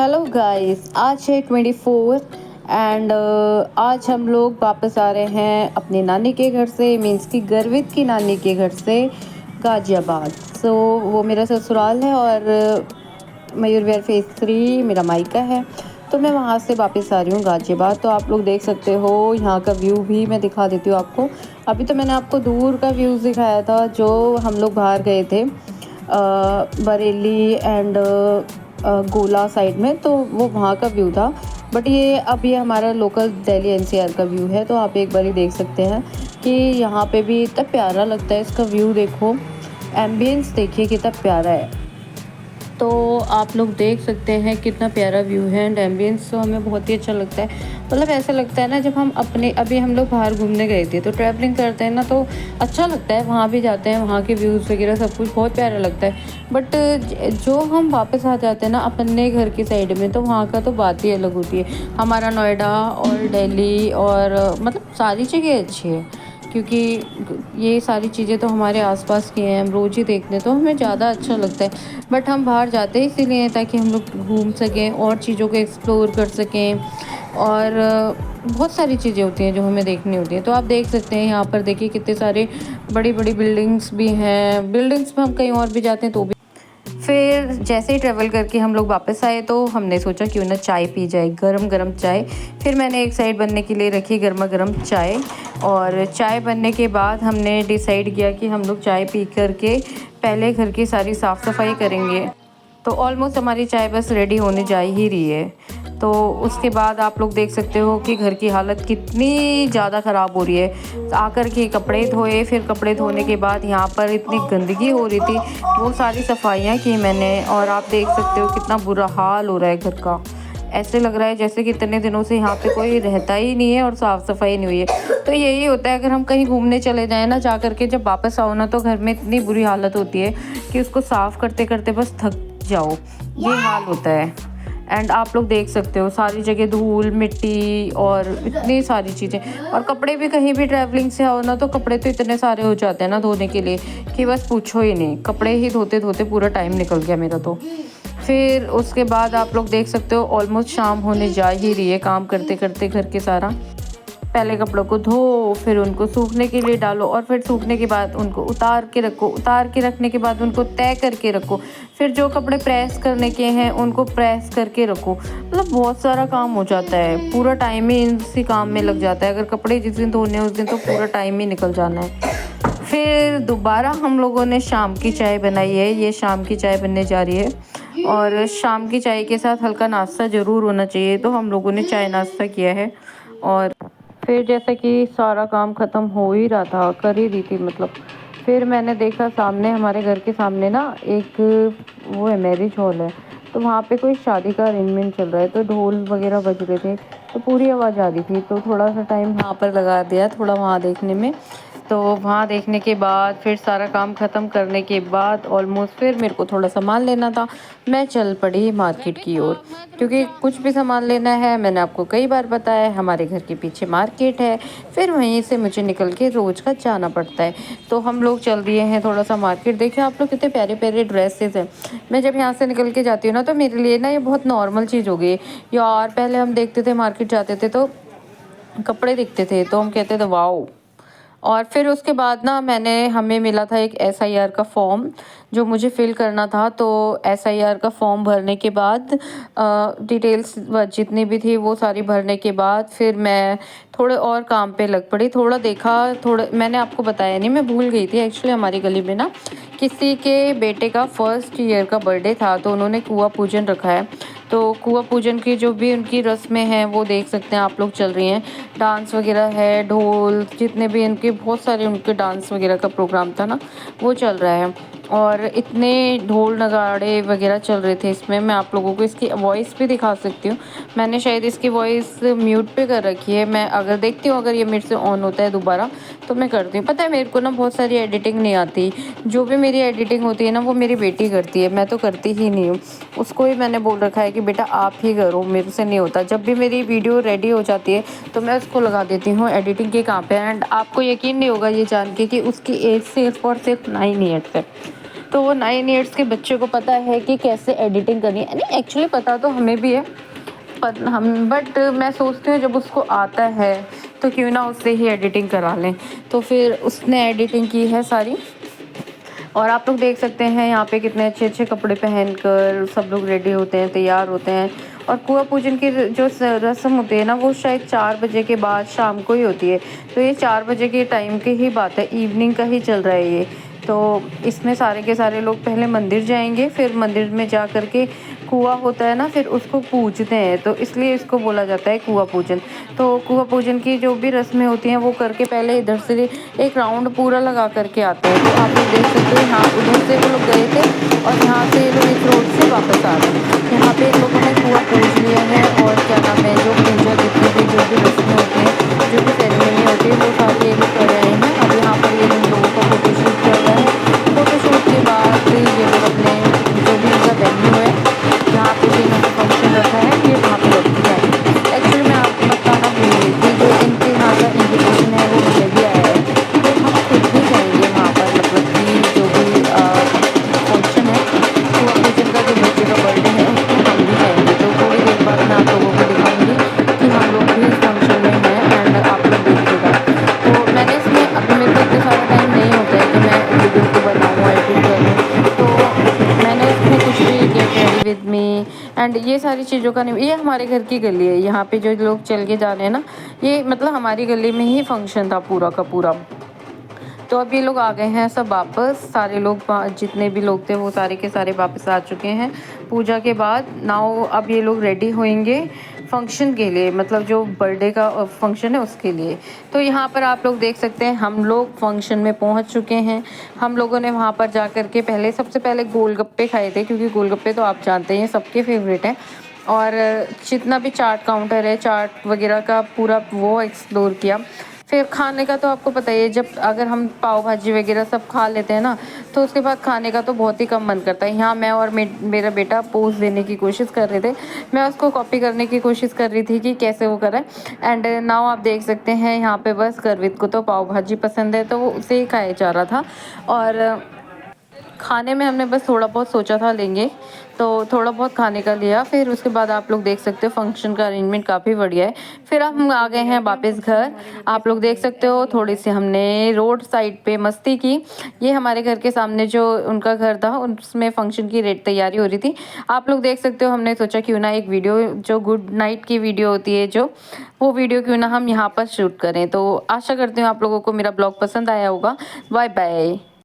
Hello guys, आज है 24 and आज हम लोग वापस आ रहे हैं अपनी नानी के घर से, मीन्स की गर्वित की नानी के घर से गाजियाबाद। वो मेरा ससुराल है और मयूर विहार फेज 3 मेरा मायका है। तो मैं वहाँ से वापस आ रही हूँ गाजियाबाद। तो आप लोग देख सकते हो, यहाँ का व्यू भी मैं दिखा देती हूँ आपको। अभी तो मैंने आपको दूर का व्यू दिखाया था जो हम लोग बाहर गए थे बरेली एंड गोला साइड में, तो वो वहाँ का व्यू था। बट ये हमारा लोकल दिल्ली एनसीआर का व्यू है। तो आप एक बार ही देख सकते हैं कि यहाँ पे भी इतना प्यारा लगता है। इसका व्यू देखो, एम्बियंस देखिए कितना प्यारा है। तो आप लोग देख सकते हैं कितना प्यारा व्यू है एंड एम्बियंस तो हमें बहुत ही अच्छा लगता है। मतलब ऐसा लगता है ना, जब हम अभी हम लोग बाहर घूमने गए थे तो ट्रैवलिंग करते हैं ना, तो अच्छा लगता है। वहाँ भी जाते हैं, वहाँ के व्यूज़ वगैरह सब कुछ बहुत प्यारा लगता है। बट जो हम वापस आ जाते हैं ना अपने घर की साइड में, तो वहाँ का तो बात ही अलग होती है। हमारा नोएडा और दिल्ली और मतलब सारी जगह अच्छी है, क्योंकि ये सारी चीज़ें तो हमारे आसपास की हैं, हम रोज़ ही देखते हैं तो हमें ज़्यादा अच्छा लगता है। बट हम बाहर जाते ही इसीलिए हैं ताकि हम लोग घूम सकें और चीज़ों को एक्सप्लोर कर सकें। और बहुत सारी चीज़ें होती हैं जो हमें देखनी होती हैं। तो आप देख सकते हैं यहाँ पर, देखिए कितने सारे बड़ी बड़ी बिल्डिंग्स भी हैं। बिल्डिंग्स में हम कहीं और भी जाते हैं तो भी। फिर जैसे ही ट्रैवल करके हम लोग वापस आए तो हमने सोचा क्यों ना चाय पी जाए, गरम गरम चाय। फिर मैंने एक साइड बनने के लिए रखी गर्मा गर्म चाय, और चाय बनने के बाद हमने डिसाइड किया कि हम लोग चाय पी करके पहले घर की सारी साफ़ सफाई करेंगे। तो ऑलमोस्ट हमारी चाय बस रेडी होने जा ही रही है। तो उसके बाद आप लोग देख सकते हो कि घर की हालत कितनी ज़्यादा ख़राब हो रही है। आकर के कपड़े धोए, फिर कपड़े धोने के बाद यहाँ पर इतनी गंदगी हो रही थी, वो सारी सफाइयाँ की मैंने। और आप देख सकते हो कितना बुरा हाल हो रहा है घर का। ऐसे लग रहा है जैसे कि इतने दिनों से यहाँ पे कोई रहता ही नहीं है और साफ़ सफाई नहीं हुई है। तो यही होता है, अगर हम कहीं घूमने चले जाएँ ना, जा कर के जब वापस आओ ना, तो घर में इतनी बुरी हालत होती है कि उसको साफ़ करते करते बस थक जाओ, ये हाल होता है। एंड आप लोग देख सकते हो सारी जगह धूल मिट्टी और इतनी सारी चीज़ें। और कपड़े भी, कहीं भी ट्रैवलिंग से आओ ना, तो कपड़े तो इतने सारे हो जाते हैं ना धोने के लिए कि बस पूछो ही नहीं। कपड़े ही धोते धोते पूरा टाइम निकल गया मेरा तो। फिर उसके बाद आप लोग देख सकते हो ऑलमोस्ट शाम होने जा ही रही है, काम करते करते घर के सारा। पहले कपड़ों को धो, फिर उनको सूखने के लिए डालो, और फिर सूखने के बाद उनको उतार के रखो। उतार के रखने के बाद उनको तय करके रखो। फिर जो कपड़े प्रेस करने के हैं उनको प्रेस करके रखो। मतलब बहुत सारा काम हो जाता है, पूरा टाइम ही इसी काम में लग जाता है। अगर कपड़े जिस दिन धोने उस दिन तो पूरा टाइम ही निकल जाना है। फिर दोबारा हम लोगों ने शाम की चाय बनाई है। ये शाम की चाय बनने जा रही है, और शाम की चाय के साथ हल्का नाश्ता ज़रूर होना चाहिए। तो हम लोगों ने चाय नाश्ता किया है। और फिर जैसे कि सारा काम ख़त्म हो ही रहा था, कर ही रही थी मतलब, फिर मैंने देखा सामने, हमारे घर के सामने ना एक वो है, मैरिज हॉल है। तो वहाँ पे कोई शादी का अरेंजमेंट चल रहा है, तो ढोल वगैरह बज रहे थे, तो पूरी आवाज़ आ रही थी। तो थोड़ा सा टाइम वहाँ पर लगा दिया, थोड़ा वहाँ देखने में। तो वहाँ देखने के बाद फिर सारा काम ख़त्म करने के बाद ऑलमोस्ट फिर मेरे को थोड़ा सामान लेना था। मैं चल पड़ी मार्केट की ओर, क्योंकि कुछ भी सामान लेना है, मैंने आपको कई बार बताया है, हमारे घर के पीछे मार्केट है। फिर वहीं से मुझे निकल के रोज़ का जाना पड़ता है। तो हम लोग चल दिए हैं थोड़ा सा मार्केट। देखिए आप लोग कितने प्यारे प्यारे ड्रेसेस हैं। मैं जब यहाँ से निकल के जाती हूँ ना, तो मेरे लिए ना ये बहुत नॉर्मल चीज़ हो गई है यार। पहले हम देखते थे, मार्केट जाते थे तो कपड़े दिखते थे तो हम कहते थे वाओ। और फिर उसके बाद ना हमें मिला था एक एसआईआर का फॉर्म जो मुझे फ़िल करना था। तो एसआईआर का फॉर्म भरने के बाद डिटेल्स जितनी भी थी वो सारी भरने के बाद फिर मैं थोड़े और काम पे लग पड़ी। थोड़ा देखा, थोड़ा मैंने आपको बताया नहीं, मैं भूल गई थी एक्चुअली। हमारी गली में ना किसी के बेटे का फर्स्ट ईयर का बर्थडे था, तो उन्होंने कुआं पूजन रखा है। तो कुआं पूजन की जो भी उनकी रस्में हैं वो देख सकते हैं आप लोग, चल रही हैं। डांस वगैरह है, ढोल, जितने भी इनके बहुत सारे उनके डांस वगैरह का प्रोग्राम था ना, वो चल रहा है। और इतने ढोल नगाड़े वगैरह चल रहे थे इसमें। मैं आप लोगों को इसकी वॉइस भी दिखा सकती हूँ। मैंने शायद इसकी वॉइस म्यूट पे कर रखी है। मैं अगर देखती हूँ, अगर ये मेरे से ऑन होता है दोबारा तो मैं करती हूँ। पता है मेरे को ना बहुत सारी एडिटिंग नहीं आती। जो भी मेरी एडिटिंग होती है ना, वो मेरी बेटी करती है, मैं तो करती ही नहीं हूँ। उसको ही मैंने बोल रखा है कि बेटा आप ही करो, मेरे से नहीं होता। जब भी मेरी वीडियो रेडी हो जाती है तो मैं उसको लगा देती हूँ एडिटिंग के काम पे। एंड आपको यकीन नहीं होगा ये जान के कि उसकी एज सिर्फ और सिर्फ 9 ईयर्स है। तो वो 9 ईयर्स के बच्चे को पता है कि कैसे एडिटिंग करनी है। नहीं, एक्चुअली पता तो हमें भी है, पर हम बट मैं सोचती हूँ जब उसको आता है तो क्यों ना उससे ही एडिटिंग करा लें। तो फिर उसने एडिटिंग की है सारी। और आप लोग देख सकते हैं यहाँ पे कितने अच्छे अच्छे कपड़े पहनकर सब लोग रेडी होते हैं, तैयार होते हैं। और कुआं पूजन की जो रस्म होती है ना, वो शायद 4 बजे के बाद शाम को ही होती है। तो ये 4 बजे के टाइम की ही बात है, इवनिंग का ही चल रहा है ये। तो इसमें सारे के सारे लोग पहले मंदिर जाएंगे, फिर मंदिर में जा कर के कुआं होता है ना, फिर उसको पूजते हैं, तो इसलिए इसको बोला जाता है कुआं पूजन। तो कुआं पूजन की जो भी रस्में होती हैं वो करके पहले इधर से एक राउंड पूरा लगा करके आते हैं। तो आप लोग देख सकते हो यहाँ उधर से वो लोग गए थे और यहाँ से ये लोग इस रोड से वापस आ रहे हैं। यहाँ पे इन लोगों ने कुआं पूज लिया है और क्या नाम है, जो पूजा जितनी भी जो भी रस्में होती हैं, जो भी सेरेमनी होती है, वो सारी ये लोग कर रहे हैं। अब यहाँ पर ये लोगों का फोटोशूट कर रहा है। फोटोशूट के बाद ये लोग अपने जो भी इनका वेन्यू है, जहाँ पे भी इन्होंने फंक्शन रखा है, ये वहाँ पे रखी जाएगी। एक्चुअली मैं आपको बताना भूल गई थी, जो इनके यहाँ का इन्विटेशन है वो मुझे भी आया है, तो हम खुद भी जाएंगे वहाँ पर। मतलब कि जो भी फंक्शन है, तो अपने जिनका जो बच्चे का बर्थडे है उसमें हम भी जाएंगे। तो थोड़ी देर बाद मैं आप लोगों को दिखाऊंगी कि हम लोग भी इस फंक्शन में हैं, एंड आप लोग देखिएगा। तो मैंने इसमें अभी मेरे को इतना सारा टाइम नहीं होता है कि मैं वीडियो को बनाऊँ, एडिट करूँ, तो मैंने इसमें कुछ भी get ready with me and ये सारी चीज़ों का नहीं। ये हमारे घर की गली है, यहाँ पे जो लोग चल के जा रहे हैं ना, ये मतलब हमारी गली में ही फंक्शन था पूरा का पूरा। तो अब ये लोग आ गए हैं सब वापस, सारे लोग जितने भी लोग थे वो सारे के सारे वापस आ चुके हैं पूजा के बाद। नाउ अब ये लोग रेडी होंगे फंक्शन के लिए, मतलब जो बर्थडे का फंक्शन है उसके लिए। तो यहाँ पर आप लोग देख सकते हैं हम लोग फंक्शन में पहुँच चुके हैं। हम लोगों ने वहाँ पर जा कर के सबसे पहले गोलगप्पे खाए थे, क्योंकि गोलगप्पे तो आप जानते हैं सबके फेवरेट हैं। और जितना भी चाट काउंटर है, चाट वगैरह का पूरा वो एक्सप्लोर किया। फिर खाने का तो आपको पता ही है, जब अगर हम पाव भाजी वगैरह सब खा लेते हैं ना, तो उसके बाद खाने का तो बहुत ही कम मन करता है। यहाँ मैं और मेरा बेटा पोज देने की कोशिश कर रहे थे, मैं उसको कॉपी करने की कोशिश कर रही थी कि कैसे वो करे। एंड नाउ आप देख सकते हैं यहाँ पे बस गर्वित को तो पाव भाजी पसंद है, तो वो उसे ही खाया जा रहा था। और खाने में हमने बस थोड़ा बहुत सोचा था लेंगे, तो थोड़ा बहुत खाने का लिया। फिर उसके बाद आप लोग देख सकते हो फंक्शन का अरेंजमेंट काफ़ी बढ़िया है। फिर हम आ गए हैं वापस घर। आप लोग देख सकते हो थोड़ी सी हमने रोड साइड पे मस्ती की। ये हमारे घर के सामने जो उनका घर था, उसमें फंक्शन की तैयारी हो रही थी। आप लोग देख सकते हो, हमने सोचा क्यों ना एक वीडियो, जो गुड नाइट की वीडियो होती है जो, वो वीडियो क्यों ना हम यहाँ पर शूट करें। तो आशा करती हूँ आप लोगों को मेरा ब्लॉग पसंद आया होगा। Bye bye.